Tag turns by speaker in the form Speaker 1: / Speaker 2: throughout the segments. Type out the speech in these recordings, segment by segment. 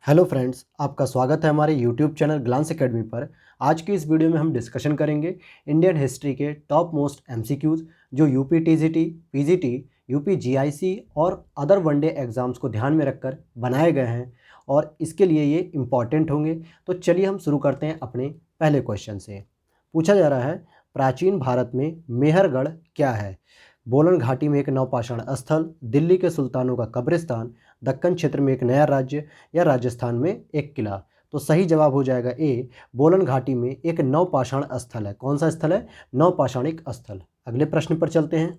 Speaker 1: Hello friends, आपका स्वागत है हमारे यूट्यूब चैनल ग्लांस एकेडमी पर। आज की इस वीडियो में हम डिस्कशन करेंगे इंडियन हिस्ट्री के टॉप मोस्ट एमसीक्यूज़ जो UP TGT, PGT, UP GIC और अदर वनडे एग्ज़ाम्स को ध्यान में रखकर बनाए गए हैं और इसके लिए ये इम्पॉर्टेंट होंगे। तो चलिए हम शुरू करते हैं अपने पहले क्वेश्चन से। पूछा जा रहा है, प्राचीन भारत में मेहरगढ़ क्या है? बोलन घाटी में एक नवपाषाण स्थल, दिल्ली के सुल्तानों का कब्रिस्तान, दक्कन क्षेत्र में एक नया राज्य या राजस्थान में एक किला। तो सही जवाब हो जाएगा ए, बोलन घाटी में एक नवपाषाण स्थल है। कौन सा स्थल है? नवपाषाणिक स्थल। अगले प्रश्न पर चलते हैं।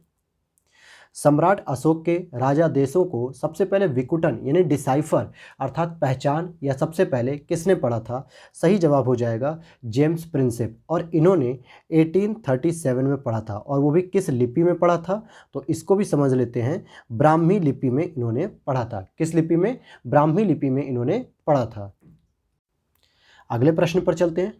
Speaker 1: सम्राट अशोक के राजा देशों को सबसे पहले विकुटन यानी डिसाइफर अर्थात पहचान या सबसे पहले किसने पढ़ा था? सही जवाब हो जाएगा जेम्स प्रिंसेप, और इन्होंने 1837 में पढ़ा था। और वो भी किस लिपि में पढ़ा था? तो इसको भी समझ लेते हैं। ब्राह्मी लिपि में इन्होंने पढ़ा था। किस लिपि में? ब्राह्मी लिपि में इन्होंने पढ़ा था। अगले प्रश्न पर चलते हैं।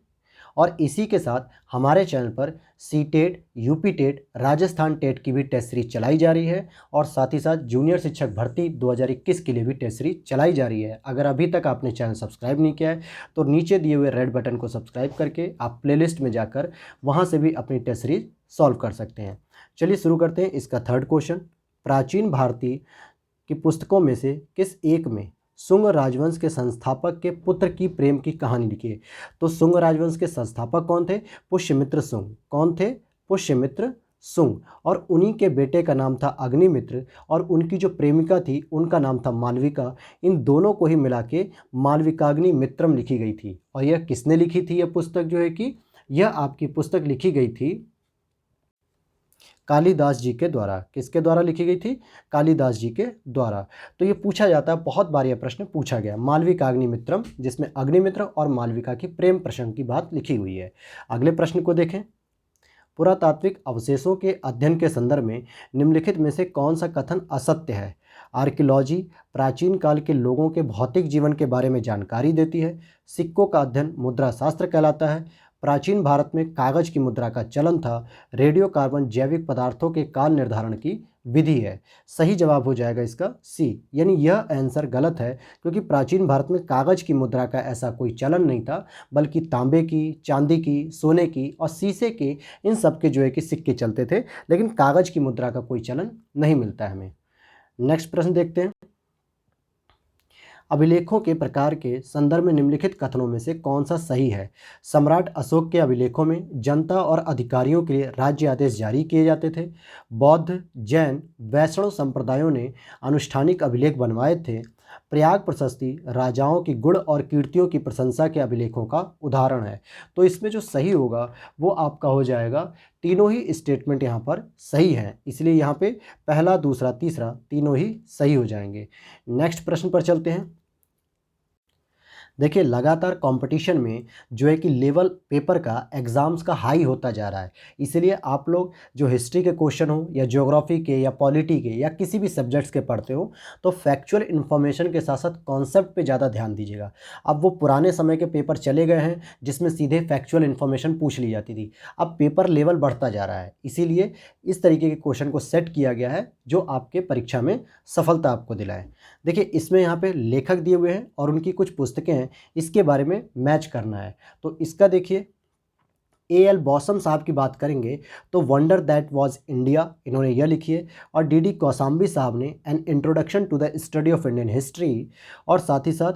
Speaker 1: और इसी के साथ हमारे चैनल पर C TET, UP TET, Rajasthan TET की भी टेस्ट सीरीज चलाई जा रही है और साथ ही साथ जूनियर शिक्षक भर्ती 2021 के लिए भी टेस्ट सीरीज चलाई जा रही है। अगर अभी तक आपने चैनल सब्सक्राइब नहीं किया है तो नीचे दिए हुए रेड बटन को सब्सक्राइब करके आप प्लेलिस्ट में जाकर वहाँ से भी अपनी टेस्ट सीरीज सॉल्व कर सकते हैं। चलिए शुरू करते हैं इसका थर्ड क्वेश्चन। प्राचीन भारतीय की पुस्तकों में से किस एक में शुंग राजवंश के संस्थापक के पुत्र की प्रेम की कहानी लिखी है? तो शुंग राजवंश के संस्थापक कौन थे? पुष्यमित्र शुंग। कौन थे? पुष्यमित्र शुंग। और उन्हीं के बेटे का नाम था अग्निमित्र और उनकी जो प्रेमिका थी उनका नाम था मालविका। इन दोनों को ही मिला के मालविकाग्नि मित्रम लिखी गई थी। और यह किसने लिखी थी? यह पुस्तक जो है कि यह आपकी पुस्तक लिखी गई थी कालिदास जी के द्वारा। किसके द्वारा लिखी गई थी? कालिदास जी के द्वारा। तो ये पूछा जाता है, बहुत बार यह प्रश्न पूछा गया, मालविकाग्निमित्रम, जिसमें अग्निमित्र और मालविका की प्रेम प्रसंग की बात लिखी हुई है। अगले प्रश्न को देखें। पुरातात्विक अवशेषों के अध्ययन के संदर्भ में निम्नलिखित में से कौन सा कथन असत्य है? आर्कियोलॉजी प्राचीन काल के लोगों के भौतिक जीवन के बारे में जानकारी देती है। सिक्कों का अध्ययन मुद्रा शास्त्र कहलाता है। प्राचीन भारत में कागज की मुद्रा का चलन था। रेडियो कार्बन जैविक पदार्थों के काल निर्धारण की विधि है। सही जवाब हो जाएगा इसका सी, यानी यह आंसर गलत है क्योंकि प्राचीन भारत में कागज की मुद्रा का ऐसा कोई चलन नहीं था, बल्कि तांबे की, चांदी की, सोने की और शीशे के, इन सब के जो है कि सिक्के चलते थे, लेकिन कागज की मुद्रा का कोई चलन नहीं मिलता है हमें। नेक्स्ट प्रश्न देखते हैं। अभिलेखों के प्रकार के संदर्भ में निम्नलिखित कथनों में से कौन सा सही है? सम्राट अशोक के अभिलेखों में जनता और अधिकारियों के लिए राज्य आदेश जारी किए जाते थे। बौद्ध, जैन, वैष्णव संप्रदायों ने अनुष्ठानिक अभिलेख बनवाए थे। प्रयाग प्रशस्ति राजाओं की गुण और कीर्तियों की प्रशंसा के अभिलेखों का उदाहरण है। तो इसमें जो सही होगा वो आपका हो जाएगा, तीनों ही स्टेटमेंट यहाँ पर सही हैं, इसलिए यहाँ पे पहला, दूसरा, तीसरा तीनों ही सही हो जाएंगे। नेक्स्ट प्रश्न पर चलते हैं। देखिए, लगातार कंपटीशन में जो है कि लेवल पेपर का एग्ज़ाम्स का हाई होता जा रहा है, इसलिए आप लोग जो हिस्ट्री के क्वेश्चन हो या ज्योग्राफी के या पॉलिटी के या किसी भी सब्जेक्ट्स के पढ़ते हो तो फैक्चुअल इन्फॉर्मेशन के साथ साथ कॉन्सेप्ट पे ज़्यादा ध्यान दीजिएगा। अब वो पुराने समय के पेपर चले गए हैं जिसमें सीधे फैक्चुअल इन्फॉर्मेशन पूछ ली जाती थी। अब पेपर लेवल बढ़ता जा रहा है, इसीलिए इस तरीके के क्वेश्चन को सेट किया गया है जो आपके परीक्षा में सफलता आपको दिलाए। देखिए, इसमें यहाँ पे लेखक दिए हुए हैं और उनकी कुछ पुस्तकें हैं, इसके बारे में मैच करना है। तो इसका देखिए, ए.एल. बॉसम साहब की बात करेंगे तो वंडर दैट वाज इंडिया, इन्होंने यह लिखी है। और डी कौशाम्बी साहब ने an introduction to the study of Indian history, और साथ ही साथ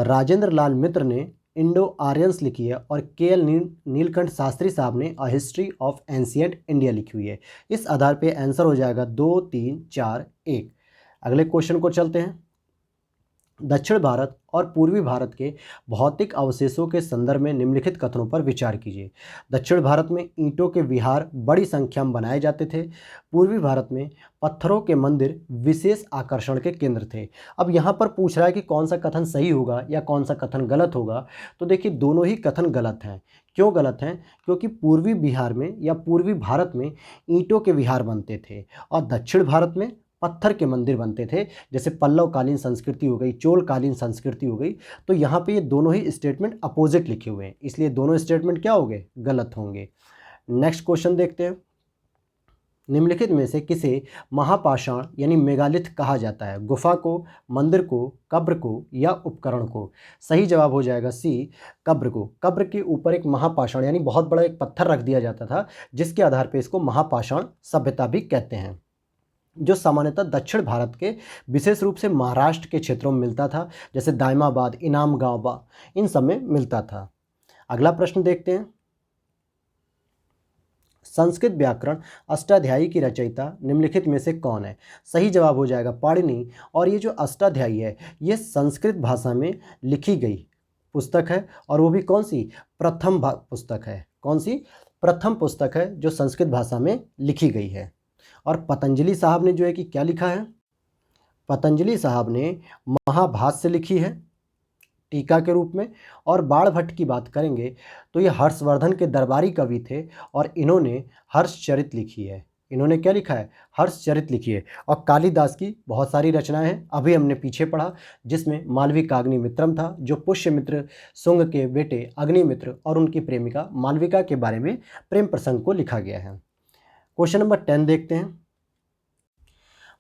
Speaker 1: राजेंद्र लाल मित्र ने इंडो आर्यंस लिखी है। और के.एल. नीलकंठ शास्त्री साहब ने a history of ancient India लिखी हुई है। इस आधार पे आंसर हो जाएगा 2, 3, 4, 1। अगले क्वेश्चन को चलते हैं। दक्षिण भारत और पूर्वी भारत के भौतिक अवशेषों के संदर्भ में निम्नलिखित कथनों पर विचार कीजिए। दक्षिण भारत में ईंटों के विहार बड़ी संख्या में बनाए जाते थे। पूर्वी भारत में पत्थरों के मंदिर विशेष आकर्षण के केंद्र थे। अब यहाँ पर पूछ रहा है कि कौन सा कथन सही होगा या कौन सा कथन गलत होगा। तो देखिए, दोनों ही कथन गलत हैं। क्यों गलत हैं? क्योंकि पूर्वी बिहार में या पूर्वी भारत में ईंटों के विहार बनते थे और दक्षिण भारत में पत्थर के मंदिर बनते थे, जैसे पल्लव कालीन संस्कृति हो गई, चोल कालीन संस्कृति हो गई। तो यहाँ पे ये दोनों ही स्टेटमेंट अपोजिट लिखे हुए हैं, इसलिए दोनों स्टेटमेंट क्या होंगे? गलत होंगे। नेक्स्ट क्वेश्चन देखते हैं। निम्नलिखित में से किसे महापाषाण यानी मेगालिथ कहा जाता है? गुफा को, मंदिर को, कब्र को या उपकरण को? सही जवाब हो जाएगा सी, कब्र को। कब्र के ऊपर एक महापाषाण यानी बहुत बड़ा एक पत्थर रख दिया जाता था, जिसके आधार पर इसको महापाषाण सभ्यता भी कहते हैं, जो सामान्यतः दक्षिण भारत के विशेष रूप से महाराष्ट्र के क्षेत्रों में मिलता था, जैसे दाइमाबाद, इनाम गांव, इन सब में मिलता था। अगला प्रश्न देखते हैं। संस्कृत व्याकरण अष्टाध्यायी की रचयिता निम्नलिखित में से कौन है? सही जवाब हो जाएगा पाणिनि। और ये जो अष्टाध्यायी है ये संस्कृत भाषा में लिखी गई पुस्तक है, और वो भी कौन सी? प्रथम पुस्तक है। कौन सी? प्रथम पुस्तक है जो संस्कृत भाषा में लिखी गई है। और पतंजलि साहब ने जो है कि क्या लिखा है? पतंजलि साहब ने महाभाष्य लिखी है टीका के रूप में। और बाणभट्ट की बात करेंगे तो ये हर्षवर्धन के दरबारी कवि थे, और इन्होंने हर्षचरित लिखी है। इन्होंने क्या लिखा है? हर्षचरित लिखी है। और कालिदास की बहुत सारी रचनाएं हैं, अभी हमने पीछे पढ़ा, जिसमें मालविकाग्निमित्रम था, जो पुष्यमित्र शुंग के बेटे अग्निमित्र और उनकी प्रेमिका मालविका के बारे में प्रेम प्रसंग को लिखा गया है। क्वेश्चन नंबर 10 देखते हैं।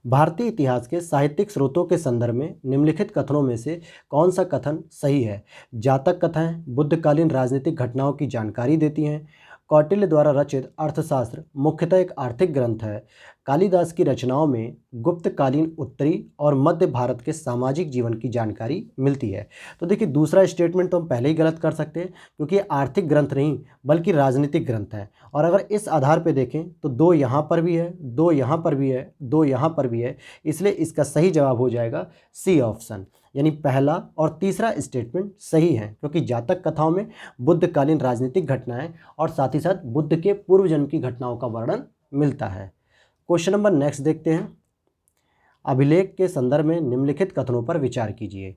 Speaker 1: भारतीय इतिहास के साहित्यिक स्रोतों के संदर्भ में निम्नलिखित कथनों में से कौन सा कथन सही है? जातक कथाएं बुद्धकालीन राजनीतिक घटनाओं की जानकारी देती हैं। कौटिल्य द्वारा रचित अर्थशास्त्र मुख्यतः एक आर्थिक ग्रंथ है। कालिदास की रचनाओं में गुप्तकालीन उत्तरी और मध्य भारत के सामाजिक जीवन की जानकारी मिलती है। तो देखिए, दूसरा स्टेटमेंट तो हम पहले ही गलत कर सकते हैं, क्योंकि ये आर्थिक ग्रंथ नहीं बल्कि राजनीतिक ग्रंथ है। और अगर इस आधार पर देखें तो 2 यहाँ पर भी है, 2 यहाँ पर भी है, 2 यहाँ पर भी है, इसलिए इसका सही जवाब हो जाएगा सी ऑप्शन, यानी पहला और तीसरा स्टेटमेंट सही है, क्योंकि जातक कथाओं में बुद्धकालीन राजनीतिक घटनाएं और साथ ही साथ बुद्ध के पूर्व जन्म की घटनाओं का वर्णन मिलता है। क्वेश्चन नंबर नेक्स्ट देखते हैं। अभिलेख के संदर्भ में निम्नलिखित कथनों पर विचार कीजिए।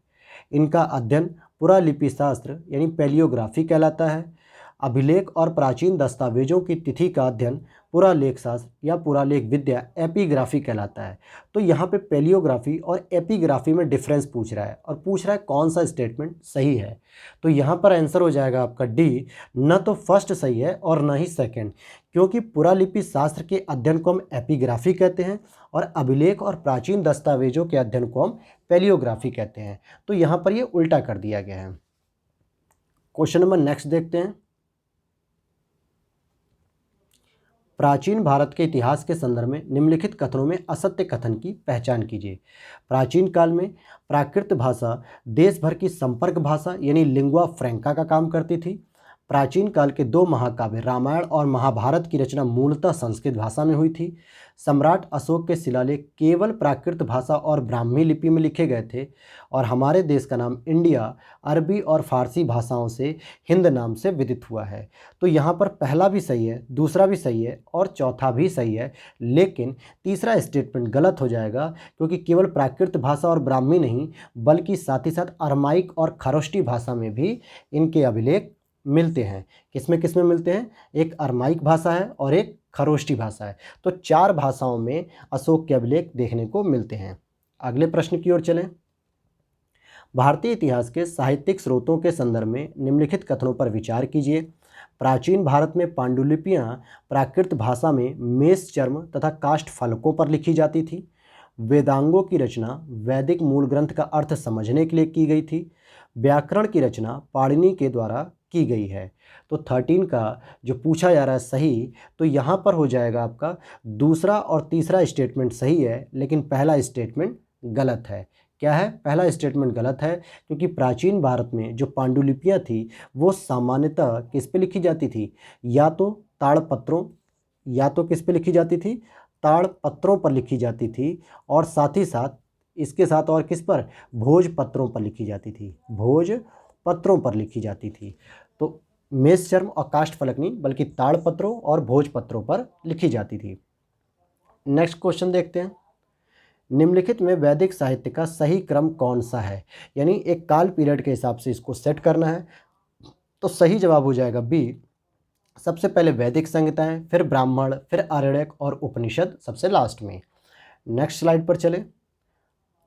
Speaker 1: इनका अध्ययन पुरालिपि शास्त्र यानी पैलियोग्राफी कहलाता है। अभिलेख और प्राचीन दस्तावेजों की तिथि का अध्ययन पुरालेख शास्त्र या पुरालेख विद्या एपिग्राफी कहलाता है। तो यहाँ पे पैलियोग्राफी और एपिग्राफी में डिफरेंस पूछ रहा है, और पूछ रहा है कौन सा स्टेटमेंट सही है। तो यहाँ पर आंसर हो जाएगा आपका डी, न तो फर्स्ट सही है और न ही सेकंड, क्योंकि पुरालिपि शास्त्र के अध्ययन को हम एपिग्राफी कहते हैं और अभिलेख और प्राचीन दस्तावेजों के अध्ययन को हम पैलियोग्राफी कहते हैं। तो यहाँ पर ये उल्टा कर दिया गया है। क्वेश्चन नंबर नेक्स्ट देखते हैं। प्राचीन भारत के इतिहास के संदर्भ में निम्नलिखित कथनों में असत्य कथन की पहचान कीजिए। प्राचीन काल में प्राकृत भाषा देश भर की संपर्क भाषा यानी लिंगुआ फ्रैंका का काम करती थी। प्राचीन काल के 2 महाकाव्य रामायण और महाभारत की रचना मूलतः संस्कृत भाषा में हुई थी। सम्राट अशोक के शिलालेख केवल प्राकृत भाषा और ब्राह्मी लिपि में लिखे गए थे, और हमारे देश का नाम इंडिया अरबी और फारसी भाषाओं से हिंद नाम से विदित हुआ है। तो यहाँ पर पहला भी सही है, दूसरा भी सही है और चौथा भी सही है, लेकिन तीसरा स्टेटमेंट गलत हो जाएगा, क्योंकि केवल प्राकृत भाषा और ब्राह्मी नहीं बल्कि साथ ही साथ अरमाइक और खरोष्टी भाषा में भी इनके अभिलेख मिलते हैं। किसमें मिलते हैं? एक अरमाइक भाषा है और एक खरोष्टी भाषा है। तो 4 भाषाओं में अशोक के अभिलेख देखने को मिलते हैं। अगले प्रश्न की ओर चलें। भारतीय इतिहास के साहित्यिक स्रोतों के संदर्भ में निम्नलिखित कथनों पर विचार कीजिए। प्राचीन भारत में पांडुलिपियां प्राकृत भाषा में मेष चर्म तथा काष्ठ फलकों पर लिखी जाती थी। वेदांगों की रचना वैदिक मूल ग्रंथ का अर्थ समझने के लिए की गई थी। व्याकरण की रचना पाणिनि के द्वारा की गई है। तो 13 का जो पूछा जा रहा है सही, तो यहाँ पर हो जाएगा आपका दूसरा और तीसरा स्टेटमेंट सही है, लेकिन पहला स्टेटमेंट गलत है। क्या है? पहला स्टेटमेंट गलत है, क्योंकि प्राचीन भारत में जो पांडुलिपियाँ थी वो सामान्यतः किस पे लिखी जाती थी? या तो ताड़पत्रों, या तो किस पे लिखी जाती थी? ताड़पत्रों पर लिखी जाती थी, और साथ ही साथ इसके साथ और किस पर? भोजपत्रों पर लिखी जाती थी। भोजपत्रों पर लिखी जाती थी। तो मेष चर्म और काष्ठ फलक नहीं बल्कि ताड़पत्रों और भोजपत्रों पर लिखी जाती थी। नेक्स्ट क्वेश्चन देखते हैं। निम्नलिखित में वैदिक साहित्य का सही क्रम कौन सा है? यानी एक काल पीरियड के हिसाब से इसको सेट करना है। तो सही जवाब हो जाएगा बी। सबसे पहले वैदिक संहिताएं, फिर ब्राह्मण, फिर आरण्यक और उपनिषद सबसे लास्ट में। नेक्स्ट स्लाइड पर चले।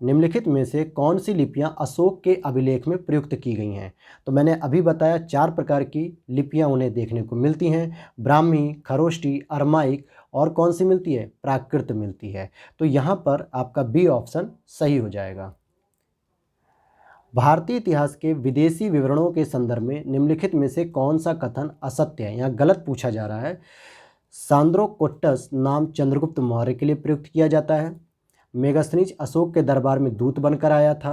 Speaker 1: निम्नलिखित में से कौन सी लिपियां अशोक के अभिलेख में प्रयुक्त की गई हैं? तो मैंने अभी बताया 4 प्रकार की लिपियां उन्हें देखने को मिलती हैं, ब्राह्मी, खरोष्टी, अरमाइक और कौन सी मिलती है? प्राकृत मिलती है। तो यहाँ पर आपका बी ऑप्शन सही हो जाएगा। भारतीय इतिहास के विदेशी विवरणों के संदर्भ में निम्नलिखित में से कौन सा कथन असत्य है? यहाँ गलत पूछा जा रहा है। सांद्रोकोट्टस नाम चंद्रगुप्त मौर्य के लिए प्रयुक्त किया जाता है। मेगास्थनीज अशोक के दरबार में दूत बनकर आया था।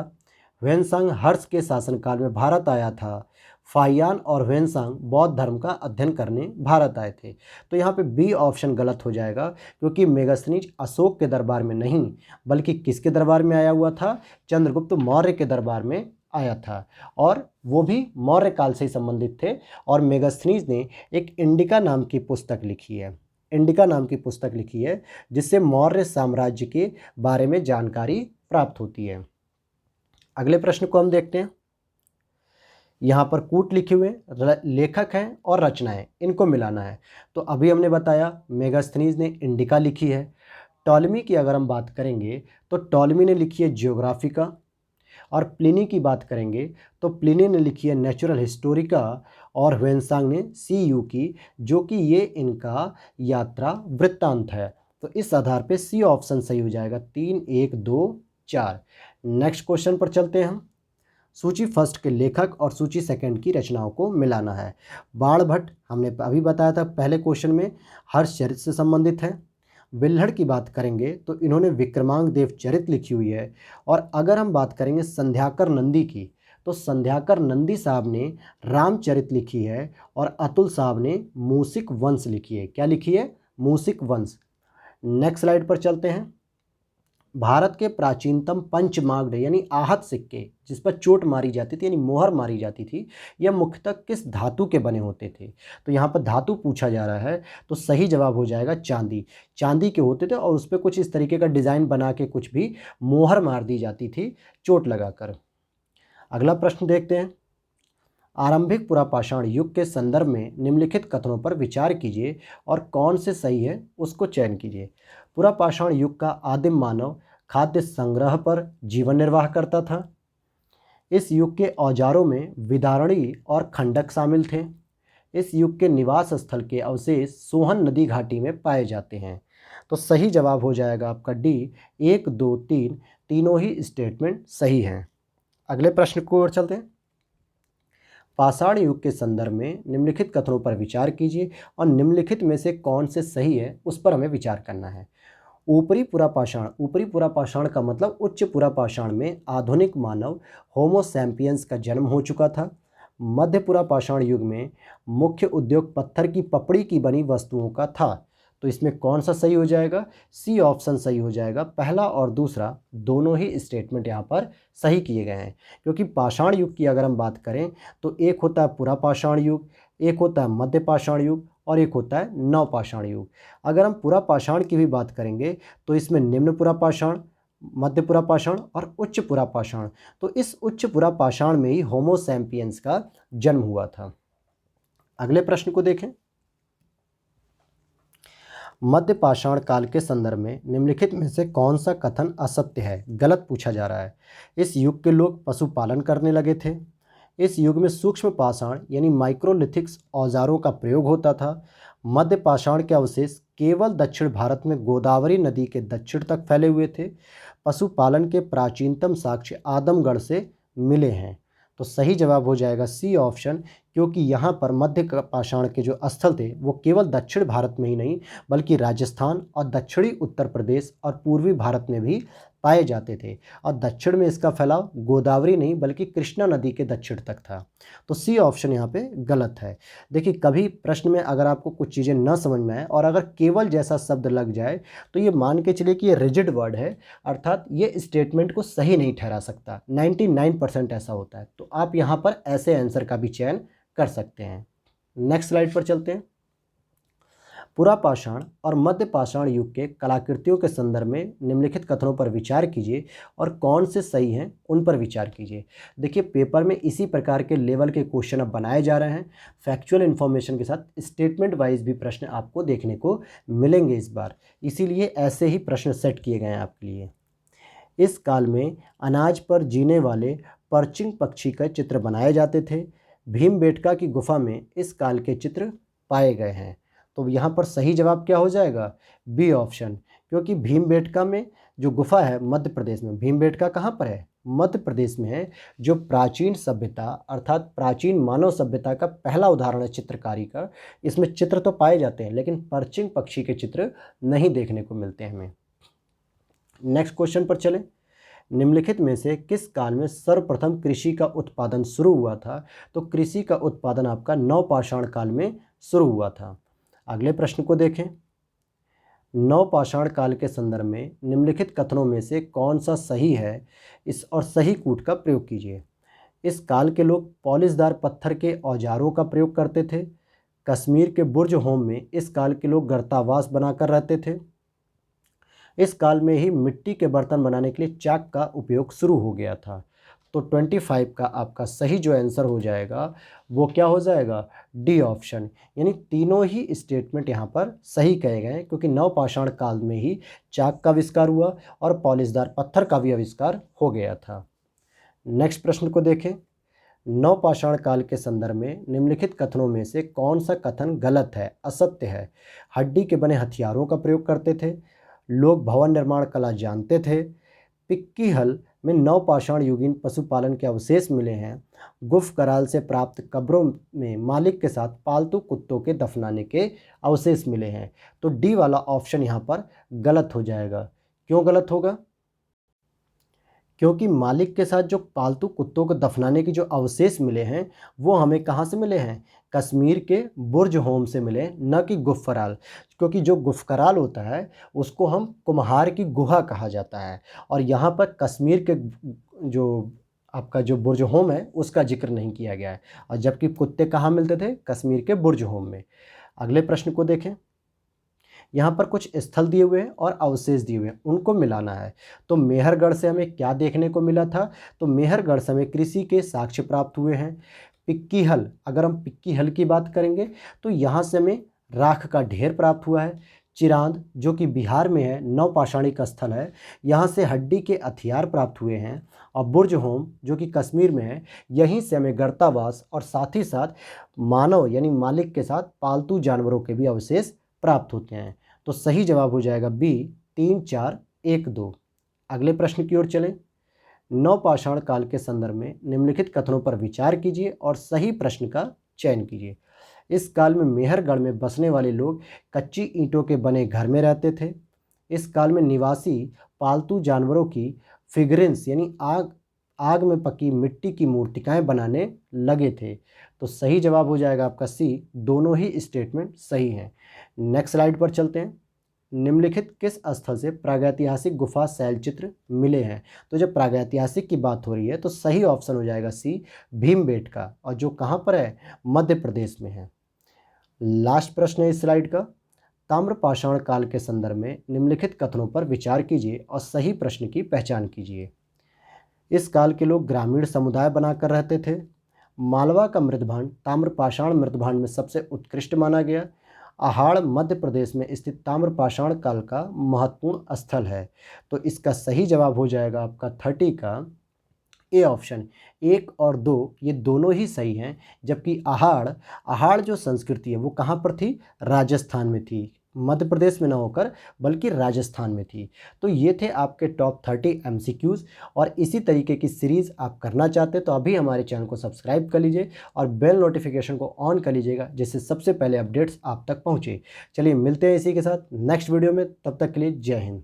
Speaker 1: ह्वेनसांग हर्ष के शासनकाल में भारत आया था। फाहियान और ह्वेनसांग बौद्ध धर्म का अध्ययन करने भारत आए थे। तो यहाँ पे बी ऑप्शन गलत हो जाएगा, क्योंकि मेगास्थनीज अशोक के दरबार में नहीं बल्कि किसके दरबार में आया हुआ था? चंद्रगुप्त मौर्य के दरबार में आया था, और वो भी मौर्य काल से ही संबंधित थे। और मेगास्थनीज ने एक इंडिका नाम की पुस्तक लिखी है, इंडिका नाम की पुस्तक लिखी है, जिससे मौर्य साम्राज्य के बारे में जानकारी प्राप्त होती है। अगले प्रश्न को हम देखते हैं। यहाँ पर कूट लिखे हुए लेखक हैं और रचनाएं, इनको मिलाना है। तो अभी हमने बताया मेगास्थनीज ने इंडिका लिखी है। टॉलेमी की अगर हम बात करेंगे तो टॉलेमी ने लिखी है जियोग्राफिका, और प्लिनी की बात करेंगे तो प्लिनी ने लिखी है नेचुरल हिस्टोरिका, और ह्वेनसांग ने सीयू की, जो कि ये इनका यात्रा वृत्तांत है। तो इस आधार पे सी ऑप्शन सही हो जाएगा। 3, 1, 2, 4। नेक्स्ट क्वेश्चन पर चलते हैं हम। सूची फर्स्ट के लेखक और सूची सेकंड की रचनाओं को मिलाना है। बाणभट्ट हमने अभी बताया था पहले क्वेश्चन में, हर्षचरित से संबंधित है। बिल्हड़ की बात करेंगे तो इन्होंने विक्रमांक देव चरित लिखी हुई है। और अगर हम बात करेंगे संध्याकर नंदी की, तो संध्याकर नंदी साहब ने रामचरित लिखी है, और अतुल साहब ने मूसिक वंश लिखी है। क्या लिखी है? मूसिक वंश। नेक्स्ट स्लाइड पर चलते हैं। भारत के प्राचीनतम पंचमाग्ड यानी आहत सिक्के, जिस पर चोट मारी जाती थी यानी मोहर मारी जाती थी, यह मुख्यतः किस धातु के बने होते थे? तो यहाँ पर धातु पूछा जा रहा है, तो सही जवाब हो जाएगा चांदी। चांदी के होते थे, और उस पर कुछ इस तरीके का डिज़ाइन बना के कुछ भी मोहर मार दी जाती थी चोट लगाकर। अगला प्रश्न देखते हैं। आरंभिक पुरापाषाण युग के संदर्भ में निम्नलिखित कथनों पर विचार कीजिए और कौन से सही है उसको चयन कीजिए। पुरापाषाण युग का आदिम मानव खाद्य संग्रह पर जीवन निर्वाह करता था। इस युग के औजारों में विदारणी और खंडक शामिल थे। इस युग के निवास स्थल के अवशेष सोहन नदी घाटी में पाए जाते हैं। तो सही जवाब हो जाएगा आपका डी। 1, 2, 3 तीनों ही स्टेटमेंट सही हैं। अगले प्रश्न को ओर चलते हैं। पाषाण युग के संदर्भ में निम्नलिखित कथनों पर विचार कीजिए और निम्नलिखित में से कौन से सही है उस पर हमें विचार करना है। ऊपरी पुरापाषाण का मतलब उच्च पुरापाषाण में आधुनिक मानव होमो सैम्पियंस का जन्म हो चुका था। मध्य पुरापाषाण युग में मुख्य उद्योग पत्थर की पपड़ी की बनी वस्तुओं का था। तो इसमें कौन सा सही हो जाएगा? सी ऑप्शन सही हो जाएगा। पहला और दूसरा दोनों ही स्टेटमेंट यहाँ पर सही किए गए हैं, क्योंकि पाषाण युग की अगर हम बात करें तो एक होता है पुरापाषाण युग, एक होता है मध्य पाषाण युग, और एक होता है नवपाषाण युग। अगर हम पुरापाषाण की भी बात करेंगे तो इसमें निम्न पुरापाषाण, मध्य पुरापाषाण और उच्च पुरापाषाण। तो इस उच्च पुरापाषाण में ही होमो सैम्पियंस का जन्म हुआ था। अगले प्रश्न को देखें। मध्य पाषाण काल के संदर्भ में निम्नलिखित में से कौन सा कथन असत्य है, गलत पूछा जा रहा है। इस युग के लोग पशुपालन करने लगे थे। इस युग में सूक्ष्म पाषाण यानी माइक्रोलिथिक्स औजारों का प्रयोग होता था। मध्य पाषाण के अवशेष केवल दक्षिण भारत में गोदावरी नदी के दक्षिण तक फैले हुए थे। पशुपालन के प्राचीनतम साक्ष्य आदमगढ़ से मिले हैं। तो सही जवाब हो जाएगा सी ऑप्शन, क्योंकि यहाँ पर मध्य पाषाण के जो स्थल थे वो केवल दक्षिण भारत में ही नहीं बल्कि राजस्थान और दक्षिणी उत्तर प्रदेश और पूर्वी भारत में भी पाए जाते थे। और दक्षिण में इसका फैलाव गोदावरी नहीं बल्कि कृष्णा नदी के दक्षिण तक था। तो सी ऑप्शन यहाँ पे गलत है। देखिए, कभी प्रश्न में अगर आपको कुछ चीज़ें न समझ में आए और अगर केवल जैसा शब्द लग जाए तो ये मान के चलिए कि ये रिजिड वर्ड है, अर्थात ये स्टेटमेंट को सही नहीं ठहरा सकता। 99% ऐसा होता है। तो आप यहाँ पर ऐसे आंसर का भी चयन कर सकते हैं। नेक्स्ट स्लाइड पर चलते हैं। पुरापाषाण और मध्य पाषाण युग के कलाकृतियों के संदर्भ में निम्नलिखित कथनों पर विचार कीजिए और कौन से सही हैं उन पर विचार कीजिए। देखिए, पेपर में इसी प्रकार के लेवल के क्वेश्चन अब बनाए जा रहे हैं। फैक्चुअल इन्फॉर्मेशन के साथ स्टेटमेंट वाइज भी प्रश्न आपको देखने को मिलेंगे इस बार, इसीलिए ऐसे ही प्रश्न सेट किए गए हैं आपके लिए। इस काल में अनाज पर जीने वाले परचिंग पक्षी का चित्र बनाए जाते थे। भीमबेटका की गुफा में इस काल के चित्र पाए गए हैं। तो यहाँ पर सही जवाब क्या हो जाएगा? बी ऑप्शन, क्योंकि भीमबेटका में जो गुफा है मध्य प्रदेश में, भीमबेटका कहाँ पर है? मध्य प्रदेश में है। जो प्राचीन सभ्यता अर्थात प्राचीन मानव सभ्यता का पहला उदाहरण है चित्रकारी का। इसमें चित्र तो पाए जाते हैं लेकिन परचिंग पक्षी के चित्र नहीं देखने को मिलते हैं हमें। नेक्स्ट क्वेश्चन पर चलें। निम्नलिखित में से किस काल में सर्वप्रथम कृषि का उत्पादन शुरू हुआ था? तो कृषि का उत्पादन आपका नवपाषाण काल में शुरू हुआ था। अगले प्रश्न को देखें। नवपाषाण काल के संदर्भ में निम्नलिखित कथनों में से कौन सा सही है? इस और सही कूट का प्रयोग कीजिए। इस काल के लोग पॉलिशदार पत्थर के औजारों का प्रयोग करते थे। कश्मीर के बुर्ज होम में इस काल के लोग गर्तावास बनाकर रहते थे। इस काल में ही मिट्टी के बर्तन बनाने के लिए चाक का उपयोग शुरू हो गया था। तो 25 का आपका सही जो आंसर हो जाएगा वो क्या हो जाएगा? डी ऑप्शन, यानी तीनों ही स्टेटमेंट यहाँ पर सही कहे गए क्योंकि नवपाषाण काल में ही चाक का आविष्कार हुआ और पॉलिशदार पत्थर का भी आविष्कार हो गया था। नेक्स्ट प्रश्न को देखें। नवपाषाण काल के संदर्भ में निम्नलिखित कथनों में से कौन सा कथन गलत है, असत्य है? हड्डी के बने हथियारों का प्रयोग करते थे। लोग भवन निर्माण कला जानते थे। पिक्की हल में नवपाषाण युगीन पशुपालन के अवशेष मिले हैं। गुफ कराल से प्राप्त कब्रों में मालिक के साथ पालतू कुत्तों के दफनाने के अवशेष मिले हैं। तो डी वाला ऑप्शन यहाँ पर गलत हो जाएगा। क्यों गलत होगा? क्योंकि मालिक के साथ जो पालतू कुत्तों को दफनाने के जो अवशेष मिले हैं वो हमें कहाँ से मिले हैं? कश्मीर के बुर्ज होम से मिले, न कि गुफकराल। क्योंकि जो गुफकराल होता है उसको हम कुम्हार की गुहा कहा जाता है और यहाँ पर कश्मीर के जो आपका जो बुर्ज होम है उसका जिक्र नहीं किया गया है। और जबकि कुत्ते कहाँ मिलते थे? कश्मीर के बुर्ज होम में। अगले प्रश्न को देखें। यहाँ पर कुछ स्थल दिए हुए हैं और अवशेष दिए हुए हैं, उनको मिलाना है। तो मेहरगढ़ से हमें क्या देखने को मिला था? तो मेहरगढ़ से हमें कृषि के साक्ष्य प्राप्त हुए हैं। पिक्की हल, अगर हम पिक्की हल की बात करेंगे तो यहाँ से हमें राख का ढेर प्राप्त हुआ है। चिरांद जो कि बिहार में है, नवपाषाणिक स्थल है, यहाँ से हड्डी के हथियार प्राप्त हुए हैं। और बुर्ज होम जो कि कश्मीर में है, यहीं से हमें गर्तावास और साथ ही साथ मानव यानी मालिक के साथ पालतू जानवरों के भी अवशेष प्राप्त होते हैं। तो सही जवाब हो जाएगा बी, 3, 4, 1, 2। अगले प्रश्न की ओर चलें। नवपाषाण काल के संदर्भ में निम्नलिखित कथनों पर विचार कीजिए और सही प्रश्न का चयन कीजिए। इस काल में मेहरगढ़ में बसने वाले लोग कच्ची ईंटों के बने घर में रहते थे। इस काल में निवासी पालतू जानवरों की फिगरेंस यानी आग में पकी मिट्टी की मूर्तिकाएं बनाने लगे थे। तो सही जवाब हो जाएगा आपका सी, दोनों ही स्टेटमेंट सही हैं। नेक्स्ट स्लाइड पर चलते हैं। निम्नलिखित किस स्थल से प्रागैतिहासिक गुफा शैलचित्र मिले हैं? तो जब प्रागैतिहासिक की बात हो रही है तो सही ऑप्शन हो जाएगा सी, भीमबेटका, और जो कहाँ पर है? मध्य प्रदेश में है। लास्ट प्रश्न है इस स्लाइड का। ताम्रपाषाण काल के संदर्भ में निम्नलिखित कथनों पर विचार कीजिए और सही प्रश्न की पहचान कीजिए। इस काल के लोग ग्रामीण समुदाय बनाकर रहते थे। मालवा का मृदभांड ताम्रपाषाण मृदभांड में सबसे उत्कृष्ट माना गया। अहाड़ मध्य प्रदेश में स्थित ताम्रपाषाण काल का महत्वपूर्ण स्थल है। तो इसका सही जवाब हो जाएगा आपका 30 का ए ऑप्शन। 1 और 2 ये दोनों ही सही हैं। जबकि अहाड़ जो संस्कृति है वो कहाँ पर थी? राजस्थान में थी, मध्य प्रदेश में ना होकर बल्कि राजस्थान में थी। तो ये थे आपके टॉप 30 MCQs। और इसी तरीके की सीरीज़ आप करना चाहते तो अभी हमारे चैनल को सब्सक्राइब कर लीजिए और बेल नोटिफिकेशन को ऑन कर लीजिएगा जिससे सबसे पहले अपडेट्स आप तक पहुँचे। चलिए मिलते हैं इसी के साथ नेक्स्ट वीडियो में, तब तक के लिए जय हिंद।